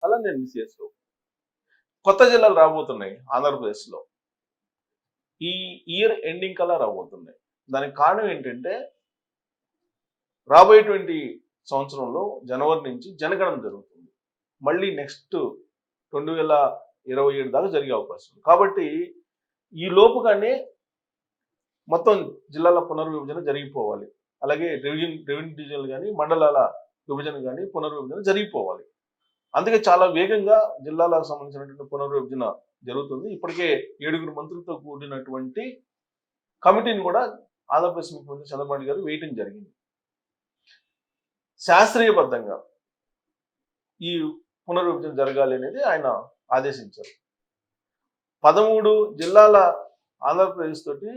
అలా నేను మిస్ చేసుకో. కొత్త జిల్లాలు రాబోతున్నాయి ఆంధ్రప్రదేశ్లో. ఈ ఇయర్ ఎండింగ్ కల్లా రాబోతున్నాయి. దానికి కారణం ఏంటంటే రాబోయేటువంటి సంవత్సరంలో జనవరి నుంచి జనగణన జరుగుతుంది. మళ్ళీ నెక్స్ట్ 2027 దాకా జరిగే అవకాశం ఉంది. కాబట్టి ఈ లోపుగానే మొత్తం జిల్లాల పునర్విభజన జరిగిపోవాలి. అలాగే రెవెన్యూ డివిజన్లు కానీ మండలాల విభజన కానీ పునర్విభజన జరిగిపోవాలి. అందుకే చాలా వేగంగా జిల్లాలకు సంబంధించినటువంటి పునర్విభజన జరుగుతుంది. ఇప్పటికే 7 మంత్రులతో కూడినటువంటి కమిటీని కూడా ఆంధ్రప్రదేశ్ ముఖ్యమంత్రి చంద్రబాబు నాయుడు గారు వేయటం జరిగింది. శాస్త్రీయబద్ధంగా ఈ పునర్విభజన జరగాలి అనేది ఆయన ఆదేశించారు. 13 జిల్లాల ఆంధ్రప్రదేశ్ తోటి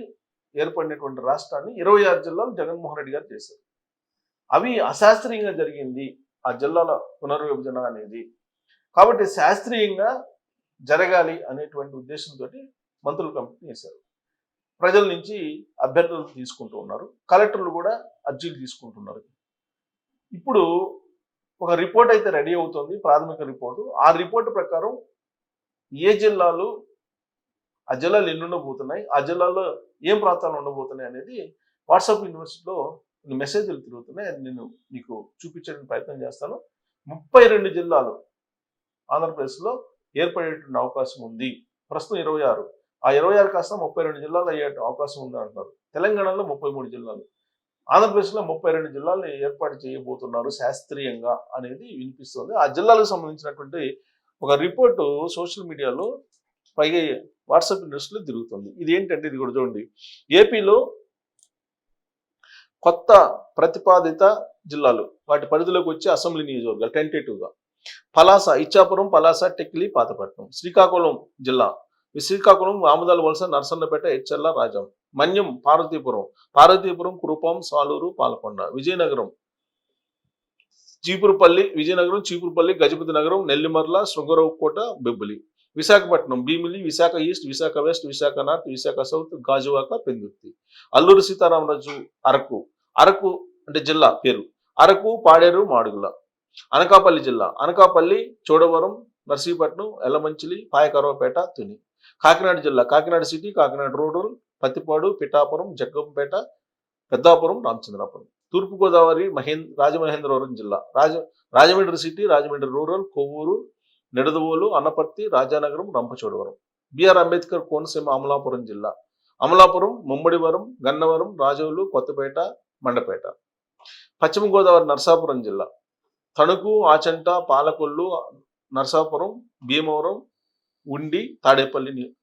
ఏర్పడినటువంటి రాష్ట్రాన్ని 26 జిల్లాలు జగన్మోహన్ రెడ్డి గారు చేశారు. అవి అశాస్త్రీయంగా జరిగింది ఆ జిల్లాల పునర్విభజన అనేది. కాబట్టి శాస్త్రీయంగా జరగాలి అనేటువంటి ఉద్దేశంతో మంత్రుల కమిటీ వేశారు. ప్రజల నుంచి అభ్యర్థులు తీసుకుంటూ ఉన్నారు. కలెక్టర్లు కూడా అర్జీలు తీసుకుంటున్నారు. ఇప్పుడు ఒక రిపోర్ట్ అయితే రెడీ అవుతుంది, ప్రాథమిక రిపోర్టు. ఆ రిపోర్టు ప్రకారం ఏ జిల్లాలు, ఆ జిల్లాలు ఎన్ని ఉండబోతున్నాయి, ఆ జిల్లాలో ఏం ప్రాంతాలు ఉండబోతున్నాయి అనేది వాట్సాప్ యూనివర్సిటీలో కొన్ని మెసేజ్లు తిరుగుతున్నాయి. అది నేను మీకు చూపించడానికి ప్రయత్నం చేస్తాను. 32 జిల్లాలు ఆంధ్రప్రదేశ్లో ఏర్పడేటువంటి అవకాశం ఉంది. ప్రస్తుతం 26. ఆ 26 కాస్త 32 జిల్లాలు అయ్యే అవకాశం ఉంది అంటున్నారు. తెలంగాణలో 33 జిల్లాలు, ఆంధ్రప్రదేశ్లో 32 జిల్లాలను ఏర్పాటు చేయబోతున్నారు శాస్త్రీయంగా అనేది వినిపిస్తుంది. ఆ జిల్లాలకు సంబంధించినటువంటి ఒక రిపోర్టు సోషల్ మీడియాలో పైగా వాట్సాప్ న్యూస్లో తిరుగుతుంది. ఇది ఏంటంటే, ఇది కూడా చూడండి. ఏపీలో కొత్త ప్రతిపాదిత జిల్లాలు, వాటి పరిధిలోకి వచ్చే అసెంబ్లీ నియోజకవర్గాలు టెంటేటివ్గా: పలాస, ఇచ్చాపురం, పలాస, టెక్కిలి, పాతపట్నం. శ్రీకాకుళం జిల్లా: శ్రీకాకుళం, ఆముదాల వలస, నర్సన్నపేట, ఎచ్చెర్ల, రాజం. మన్యం, పార్వతీపురం, కురుపాం, సాలూరు, పాలకొండ. విజయనగరం, చీపురుపల్లి, గజపతి నగరం, నెల్లిమర్ల, శృంగరకోట, బెబ్బులి. Visakhapatnam: Bheemili, Visakha east, Visakha west, Visakha north, Visakha south, Gajuwaka, Pendurthi. Alluri Sitaramaraju Araku అంటే జిల్లా పేరు: అరకు, పాడేరు, మాడుగుల. అనకాపల్లి జిల్లా: అనకాపల్లి, చోడవరం, నర్సీపట్నం, ఎల్లమంచిలి, పాయకరవపేట, తుని. కాకినాడ జిల్లా: కాకినాడ సిటీ, కాకినాడ రూరల్, పత్తిపాడు, పిఠాపురం, జగ్గంపేట, పెద్దాపురం, రామచంద్రాపురం. తూర్పుగోదావరి రాజమహేంద్రవరం జిల్లా: Rajahmundry city, Rajahmundry rural, Kovvur, Nidadavole, Anaparthi, Rajanagaram, Rampachodavaram. BR Ambedkar Konaseema Amalapuram జిల్లా: అమలాపురం, ముమ్మడివరం, గన్నవరం, రాజోలు, కొత్తపేట, మండపేట. పశ్చిమ గోదావరి నరసాపురం జిల్లా: తణుకు, ఆచంట, పాలకొల్లు, నరసాపురం, భీమవరం, ఉండి,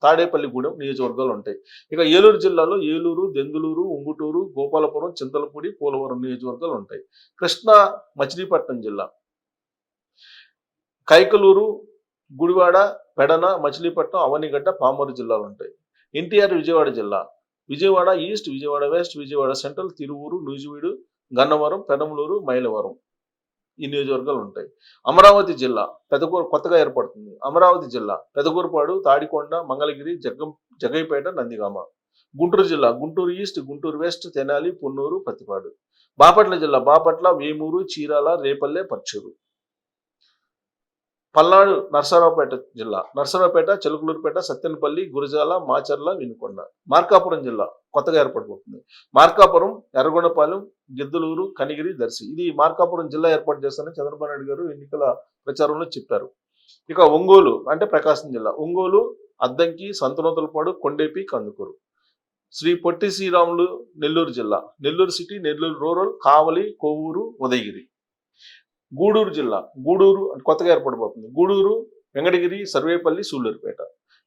తాడేపల్లిగూడెం నియోజకవర్గాలు ఉంటాయి. ఇక ఏలూరు జిల్లాలో ఏలూరు, దెందులూరు, ఉంగుటూరు, గోపాలపురం, చింతలపూడి, పోలవరం నియోజకవర్గాలు ఉంటాయి. కృష్ణా మచిలీపట్నం జిల్లా: కైకలూరు, గుడివాడ, పెడన, మచిలీపట్నం, అవనిగడ్డ, పామూరు జిల్లాలు ఉంటాయి. ఎన్టీఆర్ విజయవాడ జిల్లా: Vijayawada east, Vijayawada west, Vijayawada central, Tiruvuru, Nuzvid, Gannavaram, Penamaluru, Mylavaram ఈ నియోజకవర్గాలు ఉంటాయి. అమరావతి జిల్లా కొత్తగా ఏర్పడుతుంది. అమరావతి జిల్లా: పెదకూరుపాడు, తాడికొండ, మంగళగిరి, జగైపేట, నందిగామ. గుంటూరు జిల్లా: గుంటూరు ఈస్ట్, గుంటూరు వెస్ట్, తెనాలి, పొన్నూరు, పత్తిపాడు. బాపట్ల జిల్లా: బాపట్ల, వేమూరు, చీరాల, రేపల్లె, పర్చూరు. పల్నాడు నరసరావుపేట జిల్లా: నరసరావుపేట, చిలకలూరుపేట, సత్తెనపల్లి, గురజాల, మాచర్ల, వినుకొండ. మార్కాపురం జిల్లా కొత్తగా ఏర్పడిపోతుంది. మార్కాపురం, ఎర్రగొండపాలెం, గిద్దలూరు, కనిగిరి, దర్శి. ఇది మార్కాపురం జిల్లా ఏర్పాటు చేస్తారని చంద్రబాబు నాయుడు గారు ఎన్నికల ప్రచారంలో చెప్పారు. ఇక ఒంగోలు అంటే ప్రకాశం జిల్లా: ఒంగోలు, అద్దంకి, సంతనోతులపాడు, కొండేపి, కందుకూరు. శ్రీ పొట్టి శ్రీరాములు నెల్లూరు జిల్లా: నెల్లూరు సిటీ, నెల్లూరు రూరల్, కావలి, కొవ్వూరు, ఉదయగిరి. గూడూరు జిల్లా: గూడూరు కొత్తగా ఏర్పడిపోతుంది. గూడూరు, వెంకటగిరి, సర్వేపల్లి, సూళ్లూరుపేట.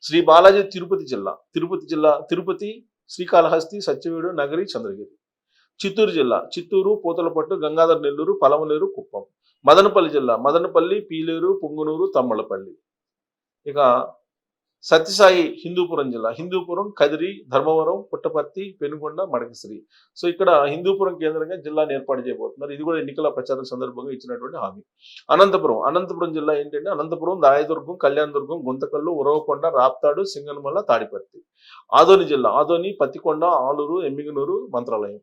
శ్రీ బాలాజీ తిరుపతి జిల్లా: తిరుపతి, శ్రీకాళహస్తి, సత్యవేడు, నగరి, చంద్రగిరి. చిత్తూరు జిల్లా: చిత్తూరు, పూతలపట్టు, గంగాధర నెల్లూరు, పలమనేరు, కుప్పం. మదనపల్లి జిల్లా: మదనపల్లి, పీలేరు, పొంగునూరు, తమ్మలపల్లి. ఇక సత్యసాయి హిందూపురం జిల్లా: హిందూపురం, కదిరి, ధర్మవరం, పుట్టపర్తి, పెనుగొండ, మడకసిరి. సో ఇక్కడ హిందూపురం కేంద్రంగా జిల్లాను ఏర్పాటు చేయబోతున్నారు. ఇది కూడా ఎన్నికల ప్రచారం సందర్భంగా ఇచ్చినటువంటి హామీ. అనంతపురం జిల్లా ఏంటంటే అనంతపురం, రాయదుర్గం, కళ్యాణదుర్గం, గుంతకల్లు, ఉరవకొండ, రాప్తాడు, సింగనమల్ల, తాడిపత్రి. ఆదోని జిల్లా: ఆదోని, పత్తికొండ, ఆలూరు, ఎమ్మిగనూరు, మంత్రాలయం.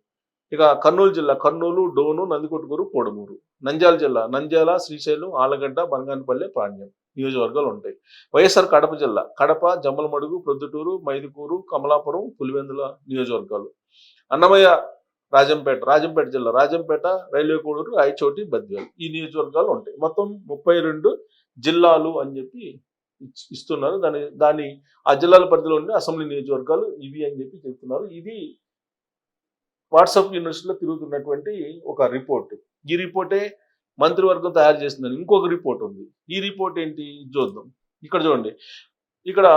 ఇక కర్నూలు జిల్లా: కర్నూలు, డోను, నందికొట్కూరు, పొడమూరు. నంద్యాల జిల్లా: నంద్యాల, శ్రీశైలం, ఆలగడ్డ, బంగానపల్లె, పాణ్యం. నియోజకవర్గాలు ఉంటాయి. వైఎస్ఆర్ కడప జిల్లా కడప, జమ్మలమడుగు, ప్రొద్దుటూరు, మైదుకూరు, కమలాపురం, పులివెందుల నియోజకవర్గాలు. అన్నమయ్య రాజంపేట జిల్లా రాజంపేట, రైల్వే కోడూరు, రాయచోటి, బద్వేల్ ఈ నియోజకవర్గాలు ఉంటాయి. మొత్తం 32 జిల్లాలు అని చెప్పి ఇస్తున్నారు. దాని ఆ జిల్లాల పరిధిలో ఉండే అసెంబ్లీ నియోజకవర్గాలు ఇవి అని చెప్పి చెప్తున్నారు. ఇది వాట్సాప్ యూనివర్సిటీలో తిరుగుతున్నటువంటి ఒక రిపోర్ట్. ఈ రిపోర్టే మంత్రివర్గం తయారు చేసిందని ఇంకొక రిపోర్ట్ ఉంది. ఈ రిపోర్ట్ ఏంటి చూద్దాం. ఇక్కడ చూడండి, ఇక్కడ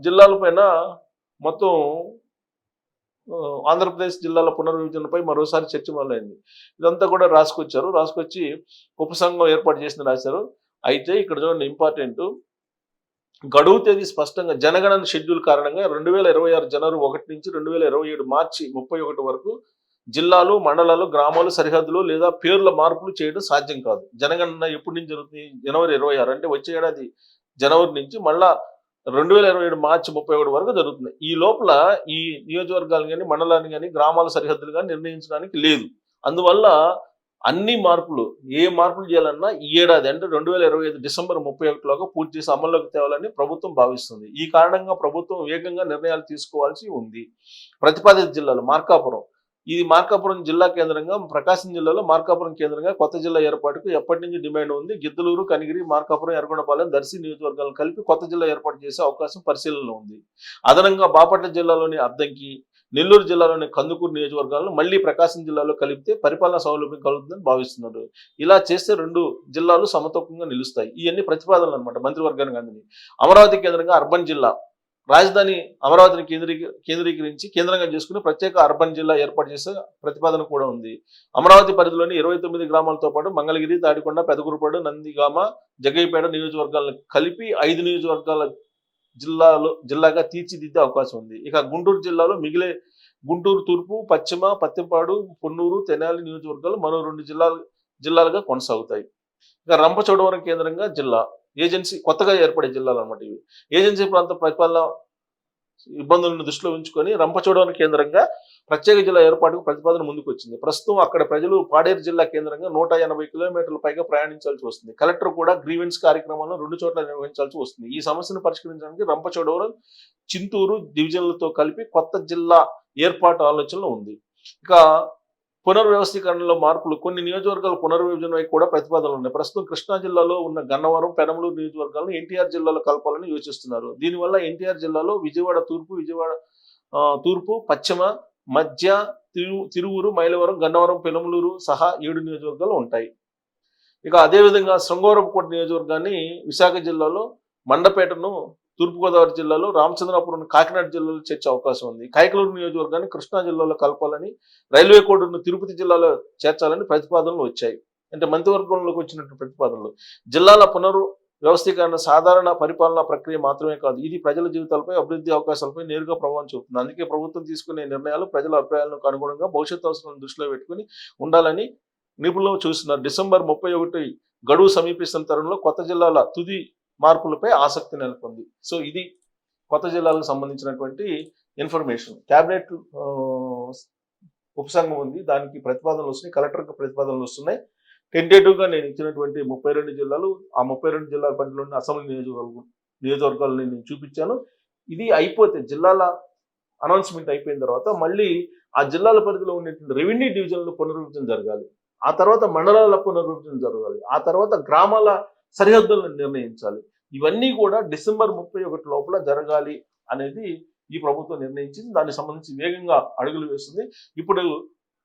జిల్లాల పైన మొత్తం ఆంధ్రప్రదేశ్ జిల్లాల పునర్విభజనపై మరోసారి చర్చ మొదలైంది. ఇదంతా కూడా రాసుకొచ్చి ఉపసంఘం ఏర్పాటు చేసిన రాశారు. అయితే ఇక్కడ చూడండి ఇంపార్టెంట్, గడువు తేదీ స్పష్టంగా జనగణన షెడ్యూల్ కారణంగా 2026 జనవరి 1 నుంచి 2027 మార్చి 31 వరకు జిల్లాలు, మండలాలు, గ్రామాలు, సరిహద్దులు లేదా పేర్ల మార్పులు చేయడం సాధ్యం కాదు. జనగణన ఎప్పటి నుంచి జరుగుతుంది? జనవరి 26 అంటే వచ్చే ఏడాది జనవరి నుంచి మళ్ళా 2027 మార్చి 31 వరకు జరుగుతుంది. ఈ లోపల ఈ నియోజకవర్గాలు కానీ, మండలాన్ని కానీ, గ్రామాల సరిహద్దులు కానీ నిర్ణయించడానికి లేదు. అందువల్ల అన్ని మార్పులు ఏ మార్పులు చేయాలన్నా ఈ ఏడాది అంటే 2025 డిసెంబర్ 31లోగా పూర్తి చేసి అమల్లోకి తేవాలని ప్రభుత్వం భావిస్తుంది. ఈ కారణంగా ప్రభుత్వం వేగంగా నిర్ణయాలు తీసుకోవాల్సి ఉంది. ప్రతిపాదిత జిల్లాలు మార్కాపురం జిల్లా కేంద్రంగా, ప్రకాశం జిల్లాలో మార్కాపురం కేంద్రంగా కొత్త జిల్లా ఏర్పాటుకు ఎప్పటి నుంచి డిమాండ్ ఉంది. గిద్దలూరు, కనిగిరి, మార్కాపురం, ఎర్రగొండపాలెం, దర్శి నియోజకవర్గాలను కలిపి కొత్త జిల్లా ఏర్పాటు చేసే అవకాశం పరిశీలనలో ఉంది. అదనంగా బాపట్ల జిల్లాలోని అద్దంకి, నెల్లూరు జిల్లాలోని కందుకూరు నియోజకవర్గాలను మళ్లీ ప్రకాశం జిల్లాలో కలిపితే పరిపాలనా సౌలభ్యం కలుగుతుందని భావిస్తున్నారు. ఇలా చేస్తే 2 జిల్లాలు సమతూకంగా నిలుస్తాయి. ఇవన్నీ ప్రతిపాదనలు అనమాట మంత్రివర్గానికి అందింది. అమరావతి కేంద్రంగా అర్బన్ జిల్లా, రాజధాని అమరావతిని కేంద్రీకరించి కేంద్రంగా చేసుకుని ప్రత్యేక అర్బన్ జిల్లా ఏర్పాటు చేసే ప్రతిపాదన కూడా ఉంది. అమరావతి పరిధిలోని 29 గ్రామాలతో పాటు మంగళగిరి, తాడికొండ, పెదకూరుపాడు, నందిగామ, జగ్గయ్యపేట నియోజకవర్గాలను కలిపి 5 నియోజకవర్గాల జిల్లాగా తీర్చిదిద్దే అవకాశం ఉంది. ఇక గుంటూరు జిల్లాలో మిగిలే గుంటూరు తూర్పు, పశ్చిమ, పత్తిపాడు, పొన్నూరు, తెనాలి నియోజకవర్గాలు మరో 2 జిల్లాలుగా కొనసాగుతాయి. ఇక రంపచోడవరం కేంద్రంగా జిల్లా, ఏజెన్సీ కొత్తగా ఏర్పడే జిల్లాలు అనమాట ఇవి. ఏజెన్సీ ప్రాంత పరిపాలన ఇబ్బందులను దృష్టిలో ఉంచుకొని రంపచోడవరం కేంద్రంగా ప్రత్యేక జిల్లా ఏర్పాటుకు ప్రతిపాదన ముందుకు వచ్చింది. ప్రస్తుతం అక్కడ ప్రజలు పాడేరు జిల్లా కేంద్రంగా 180 కిలోమీటర్ల పైగా ప్రయాణించాల్సి వస్తుంది. కలెక్టర్ కూడా గ్రీవెన్స్ కార్యక్రమాలను 2 చోట్ల నిర్వహించాల్సి వస్తుంది. ఈ సమస్యను పరిష్కరించడానికి రంపచోడవరం, చింతూరు డివిజన్లతో కలిపి కొత్త జిల్లా ఏర్పాటు ఆలోచనలో ఉంది. ఇక పునర్వ్యవస్థీకరణలో మార్పులు, కొన్ని నియోజకవర్గాల పునర్విభజన కూడా ప్రతిపాదనలు ఉన్నాయి. ప్రస్తుతం కృష్ణా జిల్లాలో ఉన్న గన్నవరం, పెనమలూరు నియోజకవర్గాలను ఎన్టీఆర్ జిల్లాలో కలపాలని యోచిస్తున్నారు. దీనివల్ల ఎన్టీఆర్ జిల్లాలో విజయవాడ తూర్పు, పశ్చిమ, మధ్య, తిరువూరు, మైలవరం, గన్నవరం, పెనమలూరు సహా 7 నియోజకవర్గాలు ఉంటాయి. ఇక అదేవిధంగా శృంగవరపుకోట నియోజకవర్గాన్ని విశాఖ జిల్లాలో, మండపేటను తూర్పుగోదావరి జిల్లాలో, రామచంద్రాపురం కాకినాడ జిల్లాలో చేర్చే అవకాశం ఉంది. కైకలూరు నియోజకవర్గాన్ని కృష్ణా జిల్లాలో కలపాలని, రైల్వే కోడ్ను తిరుపతి జిల్లాలో చేర్చాలని ప్రతిపాదనలు వచ్చాయి. అంటే మంత్రివర్గంలోకి వచ్చినట్టు ప్రతిపాదనలు. జిల్లాల పునర్వ్యవస్థీకరణ సాధారణ పరిపాలనా ప్రక్రియ మాత్రమే కాదు, ఇది ప్రజల జీవితాలపై, అభివృద్ధి అవకాశాలపై నేరుగా ప్రభావం చూపుతుంది. అందుకే ప్రభుత్వం తీసుకునే నిర్ణయాలు ప్రజల అభిప్రాయాలకు అనుగుణంగా భవిష్యత్ అవసరాలను దృష్టిలో పెట్టుకుని ఉండాలని నిపుణులు చూస్తున్నారు. డిసెంబర్ 31 గడువు సమీపిస్తున్న తరుణంలో కొత్త జిల్లాల తుది మార్పులపై ఆసక్తి నెలకొంది. సో ఇది కొత్త జిల్లాలకు సంబంధించినటువంటి ఇన్ఫర్మేషన్. క్యాబినెట్ ఉపసంఘం ఉంది, దానికి ప్రతిపాదనలు వస్తున్నాయి, కలెక్టర్కి ప్రతిపాదనలు వస్తున్నాయి. టెంటేటివ్గా నేను ఇచ్చినటువంటి 32 జిల్లాలు, ఆ 32 జిల్లాల పరిధిలోని అసెంబ్లీ నియోజకవర్గాలను నేను చూపించాను. ఇది అయిపోతే జిల్లాల అనౌన్స్మెంట్ అయిపోయిన తర్వాత మళ్ళీ ఆ జిల్లాల పరిధిలో ఉండేటువంటి రెవెన్యూ డివిజన్లు పునర్విభజన జరగాలి, ఆ తర్వాత మండలాల పునర్విభజన జరగాలి, ఆ తర్వాత గ్రామాల సరిహద్దులను నిర్ణయించాలి. ఇవన్నీ కూడా డిసెంబర్ 31 లోపల జరగాలి అనేది ఈ ప్రభుత్వం నిర్ణయించింది. దానికి సంబంధించి వేగంగా అడుగులు వేస్తుంది. ఇప్పుడు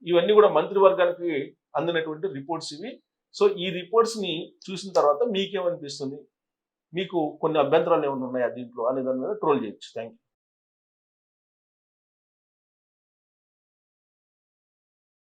ఇవన్నీ కూడా మంత్రివర్గానికి అందినటువంటి రిపోర్ట్స్ ఇవి. సో ఈ రిపోర్ట్స్ని చూసిన తర్వాత మీకేమనిపిస్తుంది, మీకు కొన్ని అభ్యంతరాలు ఏమైనా ఉన్నాయా దీంట్లో అనే దాని మీద ట్రోల్ చేయొచ్చు. Thank you.